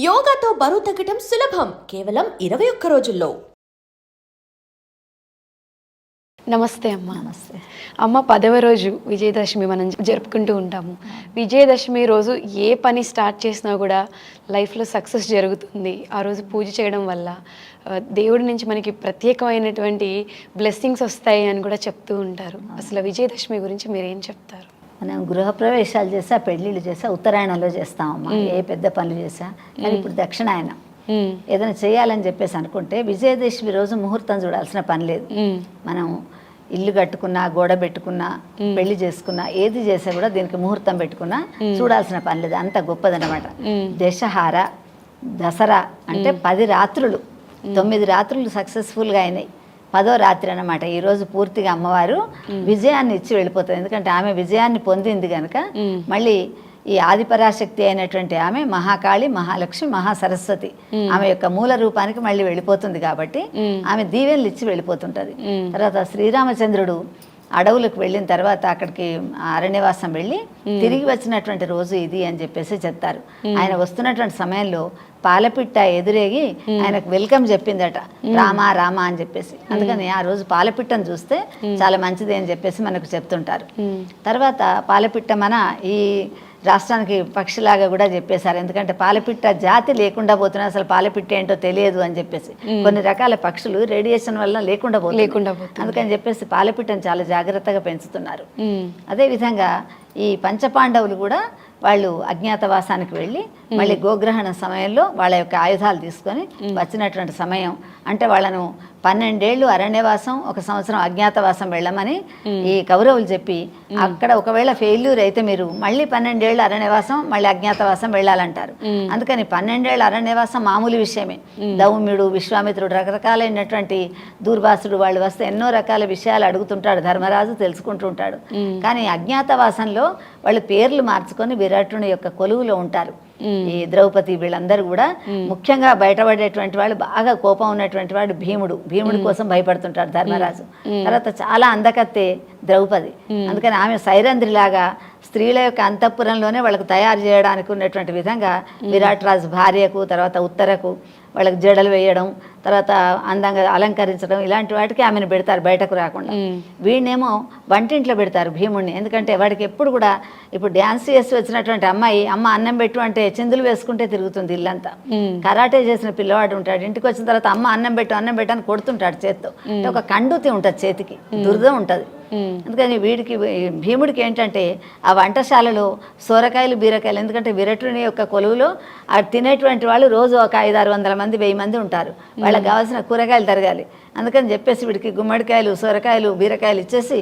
యోగాతో బరువు తగ్గటం సులభం కేవలం 21 రోజుల్లో. నమస్తే అమ్మ. నమస్తే అమ్మ. 10వ రోజు విజయదశమి మనం జరుపుకుంటూ ఉంటాము. విజయదశమి రోజు ఏ పని స్టార్ట్ చేసినా కూడా లైఫ్లో సక్సెస్ జరుగుతుంది. ఆ రోజు పూజ చేయడం వల్ల దేవుడి నుంచి మనకి ప్రత్యేకమైనటువంటి బ్లెస్సింగ్స్ వస్తాయి అని కూడా చెప్తూ ఉంటారు. అసలు విజయదశమి గురించి మీరేం చెప్తారు? మనం గృహప్రవేశాలు చేసా, పెళ్ళిళ్ళు చేసా, ఉత్తరాయణంలో చేస్తామమ్మా. ఏ పెద్ద పనులు చేసా. కానీ ఇప్పుడు దక్షిణాయనం ఏదైనా చేయాలని చెప్పేసి అనుకుంటే విజయదశమి రోజు ముహూర్తం చూడాల్సిన పని లేదు. మనం ఇల్లు కట్టుకున్నా, గోడ పెట్టుకున్నా, పెళ్లి చేసుకున్నా, ఏది చేసా కూడా దీనికి ముహూర్తం పెట్టుకున్నా చూడాల్సిన పని లేదు. అంత గొప్పదనమాట. దశహార దసరా అంటే 10 రాత్రులు, 9 రాత్రులు సక్సెస్ఫుల్గా అయినాయి. 10వ రాత్రి అన్నమాట. ఈరోజు పూర్తిగా అమ్మవారు విజయాన్ని ఇచ్చి వెళ్ళిపోతుంది. ఎందుకంటే ఆమె విజయాన్ని పొందింది కనుక మళ్ళీ ఈ ఆదిపరాశక్తి అయినటువంటి ఆమె మహాకాళి, మహాలక్ష్మి, మహాసరస్వతి ఆమె యొక్క మూల రూపానికి మళ్ళీ వెళ్ళిపోతుంది. కాబట్టి ఆమె దీవెనలు ఇచ్చి వెళ్ళిపోతుంటది. తర్వాత శ్రీరామచంద్రుడు అడవులకు వెళ్ళిన తర్వాత అక్కడికి అరణ్యవాసం వెళ్ళి తిరిగి వచ్చినటువంటి రోజు ఇది అని చెప్పేసి చెప్తారు. ఆయన వస్తున్నటువంటి సమయంలో పాలపిట్ట ఎదురేగి ఆయనకు వెల్కమ్ చెప్పిందట, రామా రామా అని చెప్పేసి. అందుకని ఆ రోజు పాలపిట్టను చూస్తే చాలా మంచిది అని చెప్పేసి మనకు చెప్తుంటారు. తర్వాత పాలపిట్ట మన ఈ రాష్ట్రానికి పక్షిలాగా కూడా చెప్పేశారు. ఎందుకంటే పాలపిట్ట జాతి లేకుండా పోతున్నా, అసలు పాలపిట్ట ఏంటో తెలియదు అని చెప్పేసి. కొన్ని రకాల పక్షులు రేడియేషన్ వల్ల లేకుండా పోతుంది. అందుకని చెప్పేసి పాలపిట్టను చాలా జాగ్రత్తగా పెంచుతున్నారు. అదేవిధంగా ఈ పంచపాండవులు కూడా వాళ్ళు అజ్ఞాతవాసానికి వెళ్ళి మళ్ళీ గోగ్రహణ సమయంలో వాళ్ళ యొక్క ఆయుధాలు తీసుకొని వచ్చినటువంటి సమయం. అంటే వాళ్ళను 12 ఏళ్ళు అరణ్యవాసం, 1 సంవత్సరం అజ్ఞాతవాసం వెళ్ళమని ఈ కౌరవులు చెప్పి, అక్కడ ఒకవేళ ఫెయిల్యూర్ అయితే మీరు మళ్ళీ 12 ఏళ్ళు అరణ్యవాసం, మళ్ళీ అజ్ఞాతవాసం వెళ్ళాలంటారు. అందుకని 12 ఏళ్ళ అరణ్యవాసం మామూలు విషయమే. దౌమ్యుడు, విశ్వామిత్రుడు, రకరకాలైనటువంటి దూర్వాసుడు వాళ్ళు వస్తే ఎన్నో రకాల విషయాలు అడుగుతుంటాడు. ధర్మరాజు తెలుసుకుంటూ ఉంటాడు. కానీ అజ్ఞాతవాసంలో వాళ్ళు పేర్లు మార్చుకొని విరాటుని యొక్క కొలువులో ఉంటారు. ఈ ద్రౌపది వీళ్ళందరూ కూడా ముఖ్యంగా బయటపడేటువంటి వాళ్ళు, బాగా కోపం ఉన్నటువంటి వాడు భీముడి కోసం భయపడుతుంటాడు ధర్మరాజు. తర్వాత చాలా అందకత్తే ద్రౌపది. అందుకని ఆమె సైరంధ్రిలాగా స్త్రీల యొక్క అంతఃపురంలోనే వాళ్ళకు తయారు చేయడానికి ఉన్నటువంటి విధంగా విరాట్ రాజు భార్యకు, తర్వాత ఉత్తరకు వాళ్ళకి జడలు వేయడం, తర్వాత అందంగా అలంకరించడం, ఇలాంటి వాటికి ఆమెను పెడతారు బయటకు రాకుండా. వీడినేమో వంటింట్లో పెడతారు భీముడిని. ఎందుకంటే వాడికి ఎప్పుడు కూడా ఇప్పుడు డ్యాన్స్ చేసి వచ్చినటువంటి అమ్మాయి అమ్మ అన్నం పెట్టు అంటే చిందులు వేసుకుంటే తిరుగుతుంది ఇల్లంతా. కరాటే చేసిన పిల్లవాడు ఉంటాడు, ఇంటికి వచ్చిన తర్వాత అమ్మ అన్నం పెట్టు అని కొడుతుంటాడు చేత్తో. ఒక కండూతి ఉంటుంది చేతికి, దురద ఉంటుంది. అందుకని వీడికి భీముడికి ఏంటంటే ఆ వంటశాలలో సొరకాయలు, బీరకాయలు, ఎందుకంటే విరటుని యొక్క కొలువులో తినేటువంటి వాళ్ళు రోజు ఒక 500-600 మంది, 1000 మంది ఉంటారు. వాళ్ళకి కావాల్సిన కూరగాయలు తరగాలి. అందుకని చెప్పేసి వీడికి గుమ్మడికాయలు, సొరకాయలు, బీరకాయలు ఇచ్చేసి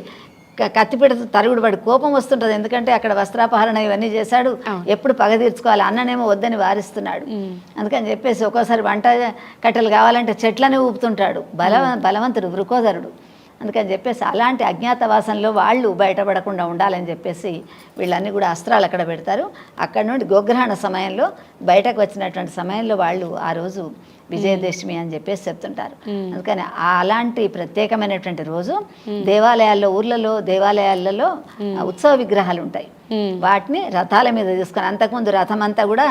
కత్తిపీటతో తరుగుడు పడి కోపం వస్తుంటుంది. ఎందుకంటే అక్కడ వస్త్రాపహరణ ఇవన్నీ చేశాడు, ఎప్పుడు పగ తీర్చుకోవాలి, అన్ననేమో వద్దని వారిస్తున్నాడు. అందుకని చెప్పేసి ఒక్కోసారి వంట కట్టెలు కావాలంటే చెట్లని ఊపుతుంటాడు. బలవంతుడు వృకోదరుడు. అందుకని చెప్పేసి అలాంటి అజ్ఞాతవాసంలో వాళ్ళు బయటపడకుండా ఉండాలని చెప్పేసి వీళ్ళన్నీ కూడా అస్త్రాలు అక్కడ పెడతారు. అక్కడ నుండి గోగ్రహణ సమయంలో బయటకు వచ్చినటువంటి సమయంలో వాళ్ళు ఆ రోజు విజయదశమి అని చెప్పేసి చెప్తుంటారు. అందుకని అలాంటి ప్రత్యేకమైనటువంటి రోజు దేవాలయాల్లో, ఊర్లలో దేవాలయాలలో ఉత్సవ విగ్రహాలు ఉంటాయి. వాటిని రథాల మీద తీసుకొని, అంతకుముందు రథం అంతా కూడా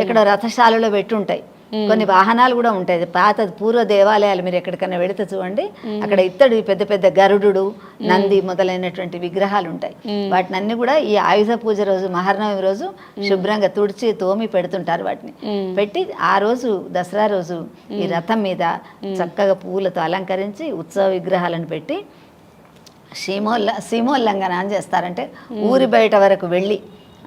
ఎక్కడో రథశాలలో పెట్టి ఉంటాయి. కొన్ని వాహనాలు కూడా ఉంటాయి. పాత పూర్వ దేవాలయాలు మీరు ఎక్కడికైనా వెళితే చూడండి, అక్కడ ఇత్తడి పెద్ద పెద్ద గరుడు, నంది మొదలైనటువంటి విగ్రహాలు ఉంటాయి. వాటిని అన్ని కూడా ఈ ఆయుధ పూజ రోజు, మహర్నవమి రోజు శుభ్రంగా తుడిచి తోమి పెడుతుంటారు. వాటిని పెట్టి ఆ రోజు దసరా రోజు ఈ రథం మీద చక్కగా పూలతో అలంకరించి ఉత్సవ విగ్రహాలను పెట్టి సీమోల్లంఘన అని చేస్తారంటే ఊరి బయట వరకు వెళ్ళి,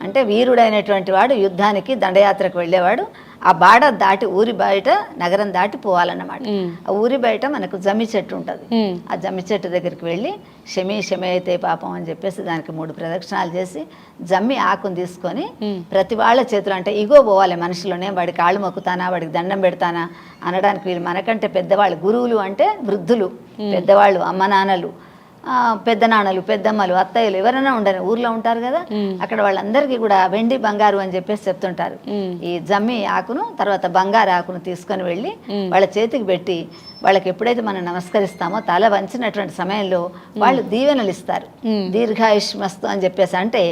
అంటే వీరుడైనటువంటి వాడు యుద్ధానికి దండయాత్రకు వెళ్ళేవాడు ఆ బాడ దాటి ఊరి బయట నగరం దాటి పోవాలన్నమాట. ఆ ఊరి బయట మనకు జమ్మి చెట్టు ఉంటుంది. ఆ జమ్మి చెట్టు దగ్గరికి వెళ్ళి శమి అయితే పాపం అని చెప్పేసి దానికి 3 ప్రదక్షిణాలు చేసి జమ్మి ఆకును తీసుకొని ప్రతి వాళ్ళ చేతులు, అంటే ఇగో పోవాలి మనుషులోనే, వాడి కాళ్ళు మొక్కుతానా, వాడికి దండం పెడతానా అనడానికి వీళ్ళు. మనకంటే పెద్దవాళ్ళు, గురువులు అంటే వృద్ధులు, పెద్దవాళ్ళు, అమ్మ నాన్నలు, పెద్ద నాన్నలు, పెద్దమ్మలు, అత్తయ్యలు ఎవరైనా ఉండరు, ఊర్లో ఉంటారు కదా, అక్కడ వాళ్ళందరికీ కూడా వెండి బంగారు అని చెప్పేసి చెప్తుంటారు. ఈ జమ్మి ఆకును తర్వాత బంగారు ఆకును తీసుకొని వెళ్ళి వాళ్ళ చేతికి పెట్టి వాళ్ళకి ఎప్పుడైతే మనం నమస్కరిస్తామో తల వంచినటువంటి సమయంలో వాళ్ళు దీవెనలు ఇస్తారు. దీర్ఘాయుష్మస్తు అని చెప్పేసి అంటే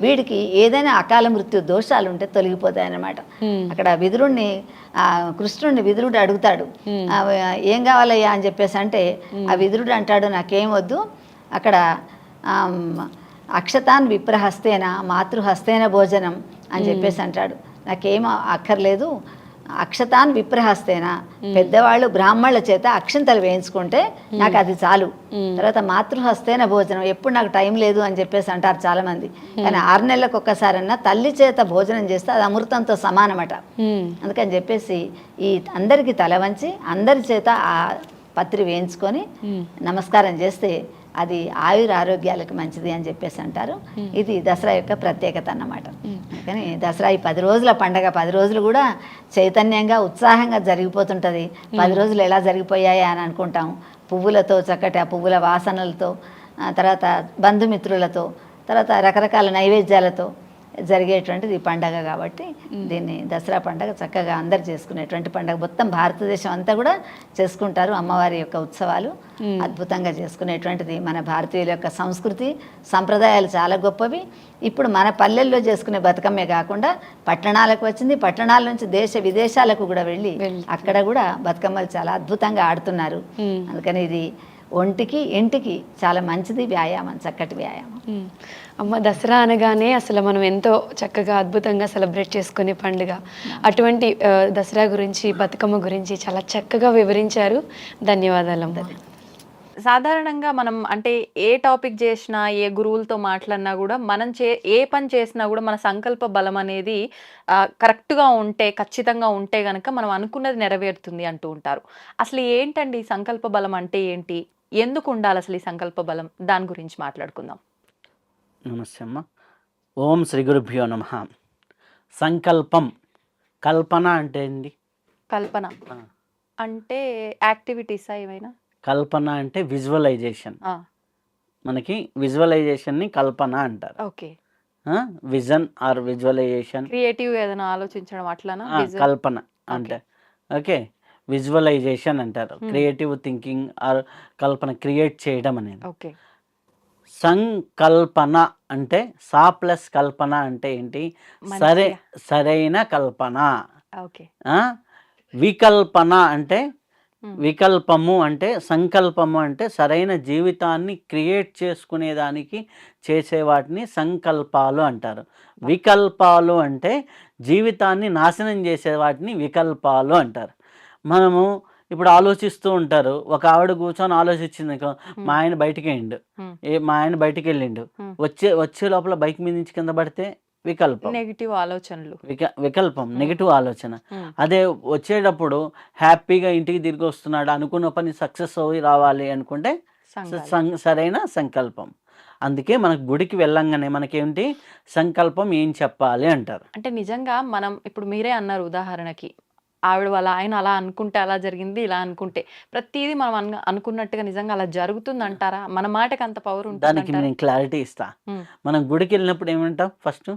వీడికి ఏదైనా అకాల మృత్యు దోషాలు ఉంటే తొలగిపోతాయి అన్నమాట. అక్కడ విదురుణ్ణి కృష్ణుడిని విదురుడు అడుగుతాడు, ఏం కావాలయ్యా అని చెప్పేసి అంటే ఆ విదురుడు అంటాడు, నాకేం వద్దు, అక్కడ అక్షతాన్ విప్రహస్తేన మాతృహస్తేన భోజనం అని చెప్పేసి అంటాడు. నాకేం అక్కర్లేదు, అక్షతాన్ విప్రహస్తేన, పెద్దవాళ్ళు బ్రాహ్మణుల చేత అక్షంతలు వేయించుకుంటే నాకు అది చాలు. తర్వాత మాతృహస్తేన భోజనం, ఎప్పుడు నాకు టైం లేదు అని చెప్పేసి అంటారు చాలామంది. కానీ 6 నెలలకు ఒక్కసారన్నా తల్లి చేత భోజనం చేస్తే అది అమృతంతో సమానమట. అందుకని చెప్పేసి ఈ అందరికీ తల వంచి అందరి చేత ఆ పత్రి వేయించుకొని నమస్కారం చేస్తే అది ఆరోగ్యాలకు మంచిది అని చెప్పేసి అంటారు. ఇది దసరా యొక్క ప్రత్యేకత అన్నమాట. కానీ దసరా ఈ 10 రోజుల పండగ, 10 రోజులు కూడా చైతన్యంగా ఉత్సాహంగా జరిగిపోతుంటుంది. 10 రోజులు ఎలా జరిగిపోయాయి అని అనుకుంటాం. పువ్వులతో, చక్కటి ఆ పువ్వుల వాసనలతో, తర్వాత బంధుమిత్రులతో, తర్వాత రకరకాల నైవేద్యాలతో జరిగేటువంటిది ఈ పండగ. కాబట్టి దీన్ని దసరా పండగ చక్కగా అందరు చేసుకునేటువంటి పండగ. మొత్తం భారతదేశం అంతా కూడా చేసుకుంటారు అమ్మవారి యొక్క ఉత్సవాలు. అద్భుతంగా చేసుకునేటువంటిది మన భారతీయుల యొక్క సంస్కృతి సంప్రదాయాలు చాలా గొప్పవి. ఇప్పుడు మన పల్లెల్లో చేసుకునే బతుకమ్మే కాకుండా పట్టణాలకు వచ్చింది. పట్టణాల నుంచి దేశ విదేశాలకు కూడా వెళ్ళి అక్కడ కూడా బతుకమ్మలు చాలా అద్భుతంగా ఆడుతున్నారు. అందుకని ఇది ఒంటికి ఇంటికి చాలా మంచిది వ్యాయామం, చక్కటి వ్యాయామం. అమ్మ, దసరా అనగానే అసలు మనం ఎంతో చక్కగా అద్భుతంగా సెలబ్రేట్ చేసుకునే పండుగ. అటువంటి దసరా గురించి, బతుకమ్మ గురించి చాలా చక్కగా వివరించారు. ధన్యవాదాలు. సాధారణంగా మనం అంటే ఏ టాపిక్ చేసినా, ఏ గురువులతో మాట్లాడినా కూడా మనం ఏ పని చేసినా కూడా మన సంకల్ప బలం అనేది కరెక్ట్గా ఉంటే, ఖచ్చితంగా ఉంటే కనుక మనం అనుకున్నది నెరవేరుతుంది అంటూ ఉంటారు. అసలు ఏంటండి ఈ సంకల్ప బలం అంటే ఏంటి, ఎందుకు ఉండాలి అసలు ఈ సంకల్ప బలం, దాని గురించి మాట్లాడుకుందాం. నమస్తే అమ్మ. ఓం శ్రీ గురుభ్యో నమః. సంకల్పం, కల్పన అంటే ఏంటి? కల్పన అంటే యాక్టివిటీసా ఏమైనా? కల్పన అంటే విజువలైజేషన్. మనకి విజువలైజేషన్ని కల్పన అంటారు. Okay. Vision or visualisation, creative ఏదైనా ఆలోచించడం అట్లానా? కల్పన అంటే ఓకే, విజువలైజేషన్ అంటారు. క్రియేటివ్ థింకింగ్ ఆర్ కల్పన, క్రియేట్ చేయడం అనేది. ఓకే. సంకల్పన అంటే సా ప్లస్ కల్పన అంటే ఏంటి? సరైన కల్పన. ఓకే. వికల్పన అంటే వికల్పము అంటే సంకల్పము అంటే సరైన జీవితాన్ని క్రియేట్ చేసుకునేదానికి చేసే వాటిని సంకల్పాలు అంటారు. వికల్పాలు అంటే జీవితాన్ని నాశనం చేసే వాటిని వికల్పాలు అంటారు. మనము ఇప్పుడు ఆలోచిస్తూ ఉంటారు. ఒక ఆవిడ కూర్చొని ఆలోచించింది, మా ఆయన బయటికి వెళ్ళిండు, మా ఆయన బయటికి వెళ్ళిండు, వచ్చే లోపల బైక్ మీద నుంచి కింద పడితే వికల్పం, నెగిటివ్ ఆలోచనలు, వికల్పం, నెగిటివ్ ఆలోచన. అదే వచ్చేటప్పుడు హ్యాపీగా ఇంటికి తిరిగి వస్తున్నాడు, అనుకున్న పని సక్సెస్ అవి రావాలి అనుకుంటే సరైన సంకల్పం. అందుకే మనకు గుడికి వెళ్ళంగానే మనకేంటి సంకల్పం ఏం చెప్పాలి అంటారు. అంటే నిజంగా మనం ఇప్పుడు మీరే అన్నారు ఉదాహరణకి, ఆవిడ వాళ్ళ ఆయన అలా అనుకుంటే అలా జరిగింది, ఇలా అనుకుంటే ప్రతిదీ మనం అనుకున్నట్టుగా నిజంగా అలా జరుగుతుంది అంటారా? మన మాటకి అంత పవర్ ఉంటుంది? దానికి నేను క్లారిటీ ఇస్తా. మనం గుడికి వెళ్ళినప్పుడు ఏమంటాం? ఫస్ట్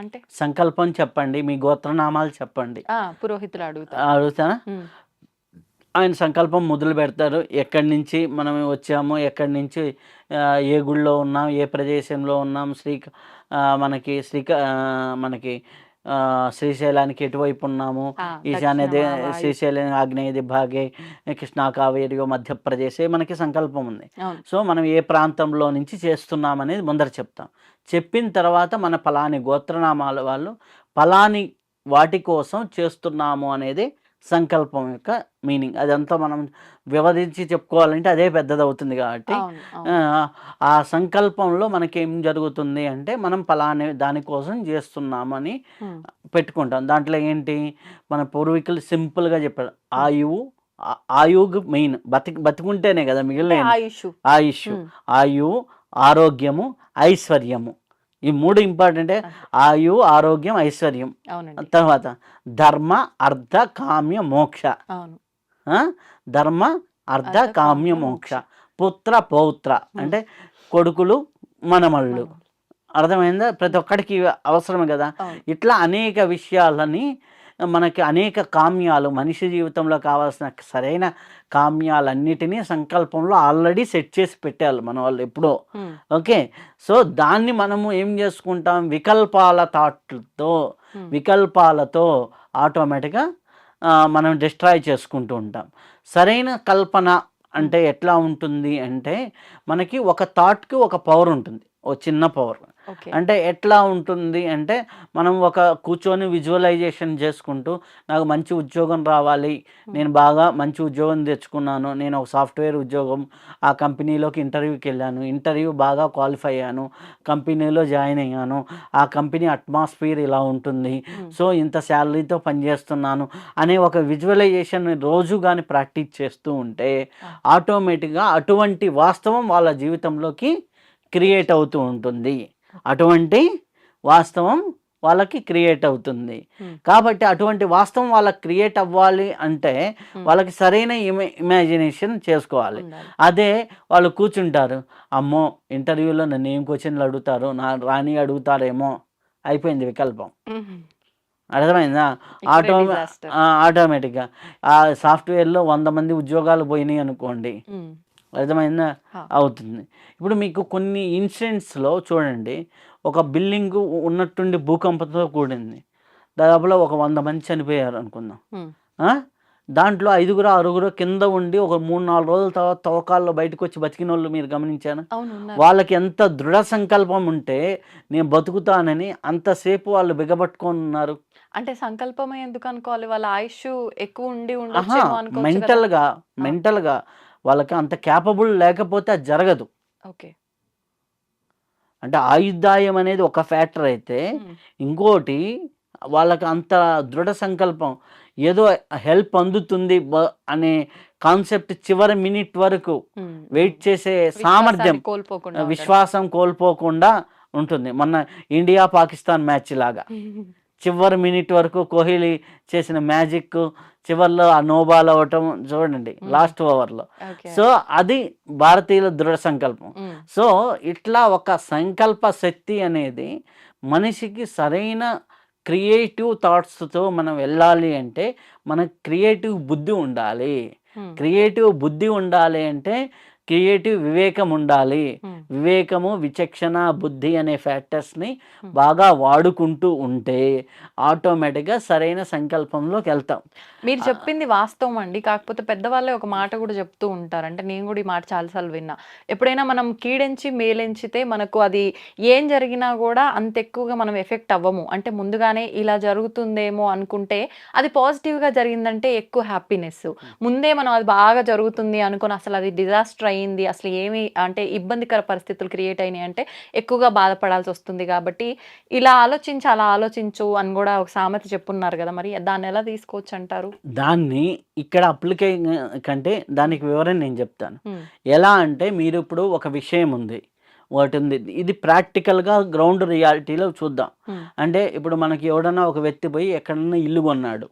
అంటే సంకల్పం చెప్పండి, మీ గోత్రనామాలు చెప్పండి. పురోహితులు అడుగుతానా? ఆయన సంకల్పం మొదలు పెడతారు. ఎక్కడి నుంచి మనం వచ్చాము, ఎక్కడి నుంచి ఏ గుళ్ళో ఉన్నాం, ఏ ప్రదేశంలో ఉన్నాం, మనకి శ్రీశైలానికి ఎటువైపు ఉన్నాము, ఈశాన్య శ్రీశైలం ఆగ్నేయ దిగ్భాగే కృష్ణా కావేరియో మధ్యప్రదేశే మనకి సంకల్పం ఉంది. సో మనం ఏ ప్రాంతంలో నుంచి చేస్తున్నాం అనేది ముందర చెప్తాం. చెప్పిన తర్వాత మన ఫలాని గోత్రనామాల వాళ్ళు ఫలాని వాటి కోసం చేస్తున్నాము అనేది సంకల్పం యొక్క మీనింగ్. అదంతా మనం వివరించి చెప్పుకోవాలంటే అదే పెద్దది అవుతుంది. కాబట్టి ఆ సంకల్పంలో మనకేం జరుగుతుంది అంటే మనం ఫలాని దానికోసం చేస్తున్నామని పెట్టుకుంటాం. దాంట్లో ఏంటి, మన పూర్వీకులు సింపుల్గా చెప్పారు, ఆయువు మెయిన్, బతికుంటేనే కదా మిగిలిన ఆయువు, ఆరోగ్యము, ఐశ్వర్యము, ఈ 3 ఇంపార్టెంటే. ఆయు, ఆరోగ్యం, ఐశ్వర్యం. తర్వాత ధర్మ, అర్థ, కామ్య, మోక్ష. ధర్మ, అర్థ, కామ్య, మోక్ష. పుత్ర, పౌత్ర అంటే కొడుకులు, మనమళ్ళు. అర్థమైందా? ప్రతి ఒక్కడికి అవసరమే కదా. ఇట్లా అనేక విషయాలని మనకి అనేక కామ్యాలు, మనిషి జీవితంలో కావాల్సిన సరైన కామ్యాలన్నిటినీ సంకల్పంలో ఆల్రెడీ సెట్ చేసి పెట్టాలి మన వాళ్ళు ఎప్పుడో. ఓకే, సో దాన్ని మనము ఏం చేసుకుంటాం, వికల్పాలతో ఆటోమేటిక్గా మనం డిస్ట్రాయ్ చేసుకుంటూ ఉంటాం. సరైన కల్పన అంటే ఎట్లా ఉంటుంది అంటే, మనకి ఒక థాట్కి ఒక పవర్ ఉంటుంది, ఓ చిన్న పవర్. అంటే ఎట్లా ఉంటుంది అంటే, మనం ఒక కూర్చొని విజువలైజేషన్ చేసుకుంటూ, నాకు మంచి ఉద్యోగం రావాలి, నేను బాగా మంచి ఉద్యోగం తెచ్చుకున్నాను, నేను ఒక సాఫ్ట్వేర్ ఉద్యోగం, ఆ కంపెనీలోకి ఇంటర్వ్యూకి వెళ్ళాను, ఇంటర్వ్యూ బాగా క్వాలిఫై అయ్యాను, కంపెనీలో జాయిన్ అయ్యాను, ఆ కంపెనీ అట్మాస్ఫియర్ ఇలా ఉంటుంది, సో ఇంత శాలరీతో పనిచేస్తున్నాను అనే ఒక విజువలైజేషన్ రోజు కానీ ప్రాక్టీస్ చేస్తూ ఉంటే ఆటోమేటిక్గా అటువంటి వాస్తవం వాళ్ళ జీవితంలోకి క్రియేట్ అవుతూ ఉంటుంది. అటువంటి వాస్తవం వాళ్ళకి క్రియేట్ అవుతుంది. కాబట్టి అటువంటి వాస్తవం వాళ్ళకి క్రియేట్ అవ్వాలి అంటే వాళ్ళకి సరైన ఇమాజినేషన్ చేసుకోవాలి. అదే వాళ్ళు కూర్చుంటారు, అమ్మో ఇంటర్వ్యూలో నన్ను ఏం క్వశ్చన్లు అడుగుతారో, నా రాని అడుగుతారేమో, అయిపోయింది వికల్పం. అర్థమైందా? ఆటోమేటిక్గా ఆ సాఫ్ట్వేర్లో 100 మంది ఉద్యోగాలు పోయినాయి అనుకోండి, అర్థమైందా? అవుతుంది. ఇప్పుడు మీకు కొన్ని ఇన్సిడెంట్స్లో చూడండి, ఒక బిల్డింగ్ ఉన్నట్టుండి భూకంపంతో కూడింది, దాదాపులో ఒక 100 మంది చనిపోయారు అనుకుందాం. దాంట్లో 5-6 కింద ఉండి ఒక 3-4 రోజుల తర్వాత తవ్వకాల్లో బయటకు వచ్చి బతికిన వాళ్ళు మీరు గమనించాను. వాళ్ళకి ఎంత దృఢ సంకల్పం ఉంటే నేను బతుకుతానని అంతసేపు వాళ్ళు బిగబట్టుకొని ఉన్నారు. అంటే సంకల్పమే ఎందుకు అనుకోవాలి, వాళ్ళ ఆయుష్ ఎక్కువ ఉండి ఉండొచ్చేమో అనుకోవచ్చు మెంటల్గా వాళ్ళకి అంత క్యాపబుల్ లేకపోతే అది జరగదు. ఓకే, అంటే ఆయుర్దాయం అనేది ఒక ఫ్యాక్టర్ అయితే, ఇంకోటి వాళ్ళకి అంత దృఢ సంకల్పం, ఏదో హెల్ప్ అందుతుంది అనే కాన్సెప్ట్ చివరి మినిట్ వరకు వెయిట్ చేసే సామర్థ్యం, విశ్వాసం కోల్పోకుండా ఉంటుంది. మొన్న ఇండియా పాకిస్తాన్ మ్యాచ్ లాగా చివరి మినిట్ వరకు కోహ్లీ చేసిన మ్యాజిక్, చివరిలో ఆ నోబాల్ అవ్వటం చూడండి లాస్ట్ ఓవర్లో. సో అది భారతీయుల దృఢ సంకల్పం. సో ఇట్లా ఒక సంకల్ప శక్తి అనేది మనిషికి సరైన క్రియేటివ్ థాట్స్తో మనం వెళ్ళాలి అంటే మనకు క్రియేటివ్ బుద్ధి ఉండాలి. క్రియేటివ్ బుద్ధి ఉండాలి అంటే క్రియేటివ్ వివేకం ఉండాలి. వివేకము, విచక్షణ, బుద్ధి అనే ఫ్యాక్టర్స్ని బాగా వాడుకుంటూ ఉంటే ఆటోమేటిక్గా సరైన సంకల్పంలోకి వెళ్తాం. మీరు చెప్పింది వాస్తవం అండి. కాకపోతే పెద్దవాళ్ళే ఒక మాట కూడా చెప్తూ ఉంటారు, అంటే నేను కూడా ఈ మాట చాలాసార్లు విన్నా, ఎప్పుడైనా మనం కీడెంచి మేలెంచితే మనకు అది ఏం జరిగినా కూడా అంత ఎక్కువగా మనం ఎఫెక్ట్ అవ్వము. అంటే ముందుగానే ఇలా జరుగుతుందేమో అనుకుంటే అది పాజిటివ్గా జరిగిందంటే ఎక్కువ హ్యాపీనెస్. ముందే మనం అది బాగా జరుగుతుంది అనుకుని అసలు అది డిజాస్టర్ అయింది, అసలు ఏమి అంటే ఇబ్బందికర పరిస్థితులు క్రియేట్ అయినాయి అంటే ఎక్కువగా బాధపడాల్సి వస్తుంది. కాబట్టి ఇలా ఆలోచించి అలా ఆలోచించు అని కూడా ఒక సామెత చెప్పున్నారు కదా, మరి దాన్ని ఎలా తీసుకోవచ్చు అంటారు? దాన్ని ఇక్కడ అప్లికే కంటే దానికి వివరణ నేను చెప్తాను. ఎలా అంటే, మీరు ఇప్పుడు ఒక విషయం ఉంది, ఒకటి ఉంది, ఇది ప్రాక్టికల్గా గ్రౌండ్ రియాలిటీలో చూద్దాం. అంటే ఇప్పుడు మనకి ఎవడన్నా ఒక వ్యక్తి పోయి ఎక్కడన్నా ఇల్లు కొన్నాడు,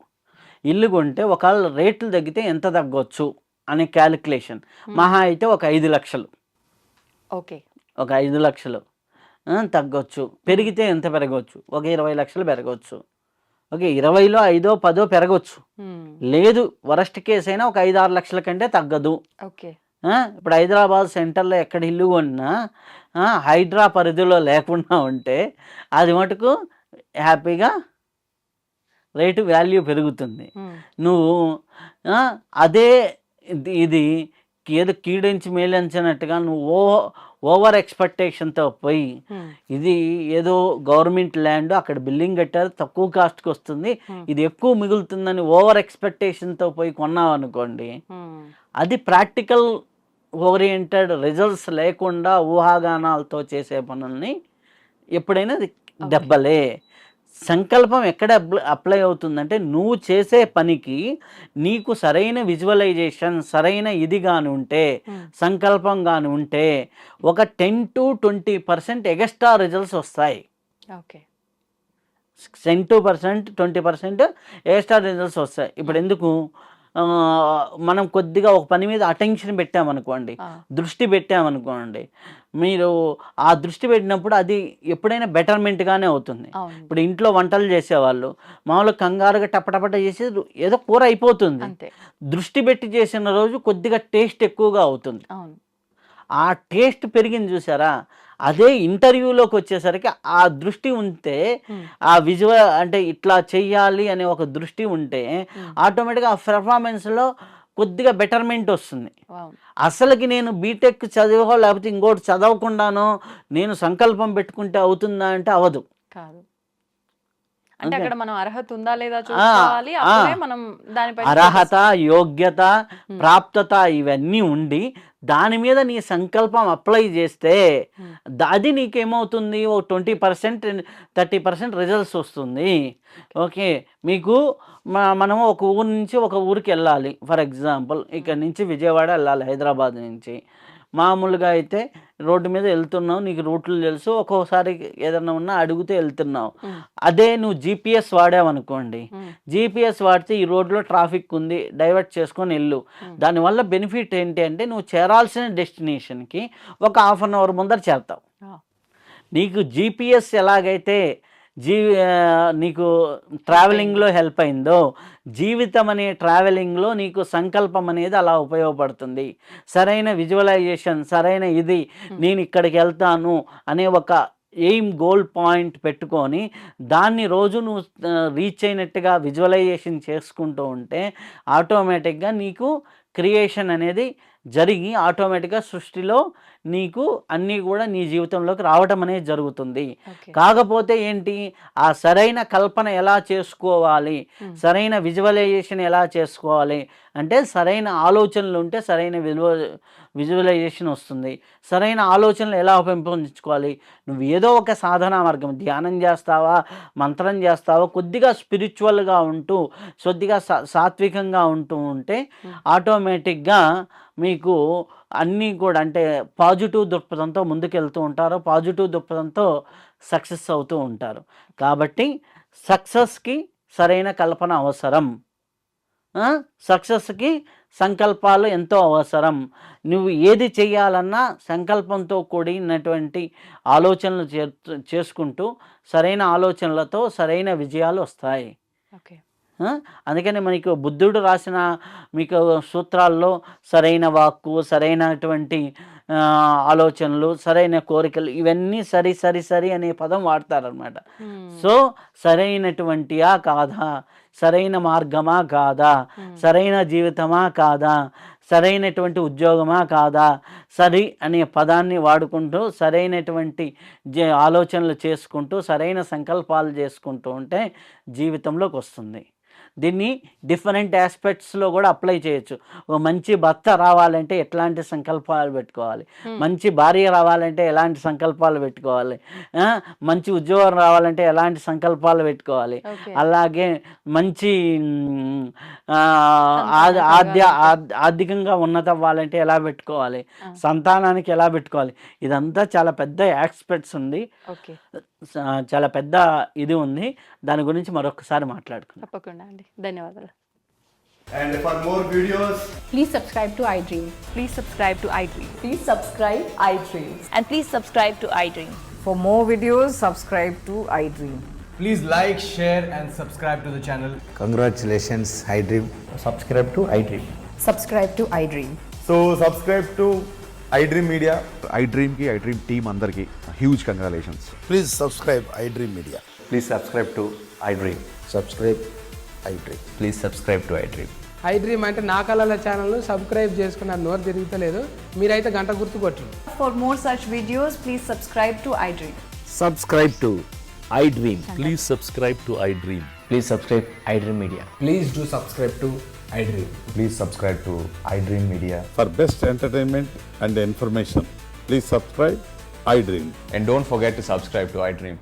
ఇల్లు కొంటే ఒకవేళ రేట్లు తగ్గితే ఎంత తగ్గొచ్చు అనే క్యాలిక్యులేషన్, మహా అయితే ఒక 5 లక్షలు, ఓకే, ఒక 5 లక్షలు తగ్గొచ్చు. పెరిగితే ఎంత పెరగవచ్చు, ఒక 20 లక్షలు పెరగవచ్చు. ఓకే, 20లో 5, 10 పెరగవచ్చు. లేదు వరస్ట్ కేసు అయినా ఒక 5-6 లక్షల కంటే తగ్గదు. ఓకే, ఇప్పుడు హైదరాబాద్ సెంటర్లో ఎక్కడ ఇల్లు కొన్నా హైడ్రా పరిధిలో లేకుండా ఉంటే అది మటుకు హ్యాపీగా రేటు వాల్యూ పెరుగుతుంది. నువ్వు అదే ఇది ఏదో కీడించి మేలించినట్టుగా నువ్వు ఓవర్ ఎక్స్పెక్టేషన్తో పోయి, ఇది ఏదో గవర్నమెంట్ ల్యాండ్, అక్కడ బిల్డింగ్ కట్టారు, తక్కువ కాస్ట్కి వస్తుంది, ఇది ఎక్కువ మిగులుతుందని ఓవర్ ఎక్స్పెక్టేషన్తో పోయి కొన్నావు అనుకోండి, అది ప్రాక్టికల్ ఓరియంటెడ్ రిజల్ట్స్ లేకుండా ఊహాగానాలతో చేసే పనుల్ని ఎప్పుడైనా దెబ్బలే. సంకల్పం ఎక్కడ అప్లై అవుతుందంటే, నువ్వు చేసే పనికి నీకు సరైన విజువలైజేషన్, సరైన ఇది కాని ఉంటే, సంకల్పం కాని ఉంటే ఒక 10-20% ఎక్స్ట్రా రిజల్ట్స్ వస్తాయి. ఓకే, 10-20% ఎక్స్ట్రా రిజల్ట్స్ వస్తాయి. ఇప్పుడు ఎందుకు మనం కొద్దిగా ఒక పని మీద అటెన్షన్ పెట్టామనుకోండి, దృష్టి పెట్టామనుకోండి, మీరు ఆ దృష్టి పెట్టినప్పుడు అది ఎప్పుడైనా బెటర్మెంట్గానే అవుతుంది. ఇప్పుడు ఇంట్లో వంటలు చేసేవాళ్ళు మామూలుగా కంగారుగా టపటపట చేసి ఏదో కూర అయిపోతుంది. దృష్టి పెట్టి చేసిన రోజు కొద్దిగా టేస్ట్ ఎక్కువగా అవుతుంది. ఆ టేస్ట్ పెరిగింది చూసారా, అదే ఇంటర్వ్యూలోకి వచ్చేసరికి ఆ దృష్టి ఉంటే, ఆ విజువల్ అంటే ఇట్లా చెయ్యాలి అనే ఒక దృష్టి ఉంటే ఆటోమేటిక్గా ఆ పెర్ఫార్మెన్స్లో కొద్దిగా బెటర్మెంట్ వస్తుంది. అసలుకి నేను బీటెక్ చదివో లేకపోతే ఇంకోటి చదవకుండానో నేను సంకల్పం పెట్టుకుంటే అవుతుందా అంటే అవదు. అంటే అక్కడ మనం అర్హత ఉందా లేదా చూసుకోవాలి. అప్పుడే మనం దానిపై అర్హత, యోగ్యత, ప్రాప్తత ఇవన్నీ ఉండి దాని మీద నీ సంకల్పం అప్లై చేస్తే అది నీకేమవుతుంది, ఓ 20% 30% రిజల్ట్స్ వస్తుంది. ఓకే, మీకు మనము ఒక ఊరు నుంచి ఒక ఊరికి వెళ్ళాలి. ఫర్ ఎగ్జాంపుల్ ఇక్కడ నుంచి విజయవాడ వెళ్ళాలి హైదరాబాద్ నుంచి. మామూలుగా అయితే రోడ్డు మీద వెళ్తున్నావు, నీకు రూట్లు తెలుసు, ఒక్కోసారి ఏదన్నా ఉన్నా అడిగితే వెళ్తున్నావు. అదే నువ్వు జీపీఎస్ వాడావనుకోండి, జీపీఎస్ వాడితే ఈ రోడ్లో ట్రాఫిక్ ఉంది, డైవర్ట్ చేసుకొని వెళ్ళు. దానివల్ల బెనిఫిట్ ఏంటి అంటే నువ్వు చేరాల్సిన డెస్టినేషన్కి ఒక 1/2 అవర్ ముందర చేరుతావు. నీకు జీపీఎస్ ఎలాగైతే నీకు ట్రావెలింగ్లో హెల్ప్ అయిందో, జీవితం అనే ట్రావెలింగ్లో నీకు సంకల్పం అనేది అలా ఉపయోగపడుతుంది. సరైన విజువలైజేషన్, సరైన ఇది నేను ఇక్కడికి వెళ్తాను అనే ఒక ఎయిమ్, గోల్ పాయింట్ పెట్టుకొని దాన్ని రోజు నువ్వు రీచ్ అయినట్టుగా విజువలైజేషన్ చేసుకుంటూ ఉంటే ఆటోమేటిక్గా నీకు క్రియేషన్ అనేది జరిగి ఆటోమేటిక్గా సృష్టిలో నీకు అన్నీ కూడా నీ జీవితంలోకి రావటం అనేది జరుగుతుంది. కాకపోతే ఏంటి, ఆ సరైన కల్పన ఎలా చేసుకోవాలి, సరైన విజువలైజేషన్ ఎలా చేసుకోవాలి అంటే సరైన ఆలోచనలు ఉంటే సరైన విజువలైజేషన్ వస్తుంది. సరైన ఆలోచనలు ఎలా పెంపొందించుకోవాలి, నువ్వు ఏదో ఒక సాధనా మార్గం, ధ్యానం చేస్తావా, మంత్రం చేస్తావా, కొద్దిగా స్పిరిచువల్గా ఉంటూ కొద్దిగా సాత్వికంగా ఉంటే ఆటోమేటిక్గా మీకు అన్నీ కూడా అంటే పాజిటివ్ దృక్పథంతో ముందుకెళ్తూ ఉంటారు, పాజిటివ్ దృక్పథంతో సక్సెస్ అవుతూ ఉంటారు. కాబట్టి సక్సెస్కి సరైన కల్పన అవసరం, సక్సెస్కి సంకల్పాలు ఎంతో అవసరం. నువ్వు ఏది చేయాలన్నా సంకల్పంతో కూడినటువంటి ఆలోచనలు చేసుకుంటూ సరైన ఆలోచనలతో సరైన విజయాలు వస్తాయి. అందుకని మనకు బుద్ధుడు రాసిన మీకు సూత్రాల్లో సరైన వాక్కు, సరైనటువంటి ఆలోచనలు, సరైన కోరికలు ఇవన్నీ సరి అనే పదం వాడతారనమాట. సో సరైనటువంటియా కాదా, సరైన మార్గమా కాదా, సరైన జీవితమా కాదా, సరైనటువంటి ఉద్యోగమా కాదా, సరి అనే పదాన్ని వాడుకుంటూ సరైనటువంటి ఆలోచనలు చేసుకుంటూ సరైన సంకల్పాలు చేసుకుంటూ ఉంటే జీవితంలోకి వస్తుంది. దీన్ని డిఫరెంట్ ఆస్పెక్ట్స్లో కూడా అప్లై చేయొచ్చు. ఒక మంచి భర్త రావాలంటే ఎట్లాంటి సంకల్పాలు పెట్టుకోవాలి, మంచి భార్య రావాలంటే ఎలాంటి సంకల్పాలు పెట్టుకోవాలి, మంచి ఉద్యోగం రావాలంటే ఎలాంటి సంకల్పాలు పెట్టుకోవాలి, అలాగే మంచి ఆర్థికంగా ఉన్నత అవ్వాలంటే ఎలా పెట్టుకోవాలి, సంతానానికి ఎలా పెట్టుకోవాలి, ఇదంతా చాలా పెద్ద ఆస్పెక్ట్స్ ఉంది, చాలా పెద్ద ఇది ఉంది. దాని గురించి మరొకసారి మాట్లాడుకుందాం. తప్పకుండా అండి, ధన్యవాదాలు. And for more videos, please subscribe to iDream. Please subscribe to iDream. Please subscribe iDream. And please subscribe to iDream. For more videos, subscribe to iDream. please like, share and subscribe to the channel. Congratulations, iDream. Subscribe to iDream. Subscribe to iDream. So subscribe to iDream Media. iDream ki iDream team andarki huge congratulations. Please subscribe iDream Media. Please subscribe to iDream. Subscribe iDream. Please subscribe to iDream. iDream అంటే నా కళల ఛానల్ను subscribe చేసుకున్న నోరు తిరుగుతలేదు, మీరైతే గంట గుర్తు కొట్టండి. For more such videos, please subscribe to iDream. Subscribe to iDream. Please subscribe to iDream. Please subscribe iDream Media. Please do subscribe to iDream. Please subscribe to iDream Media. For best entertainment and information, please subscribe iDream. And don't forget to subscribe to iDream.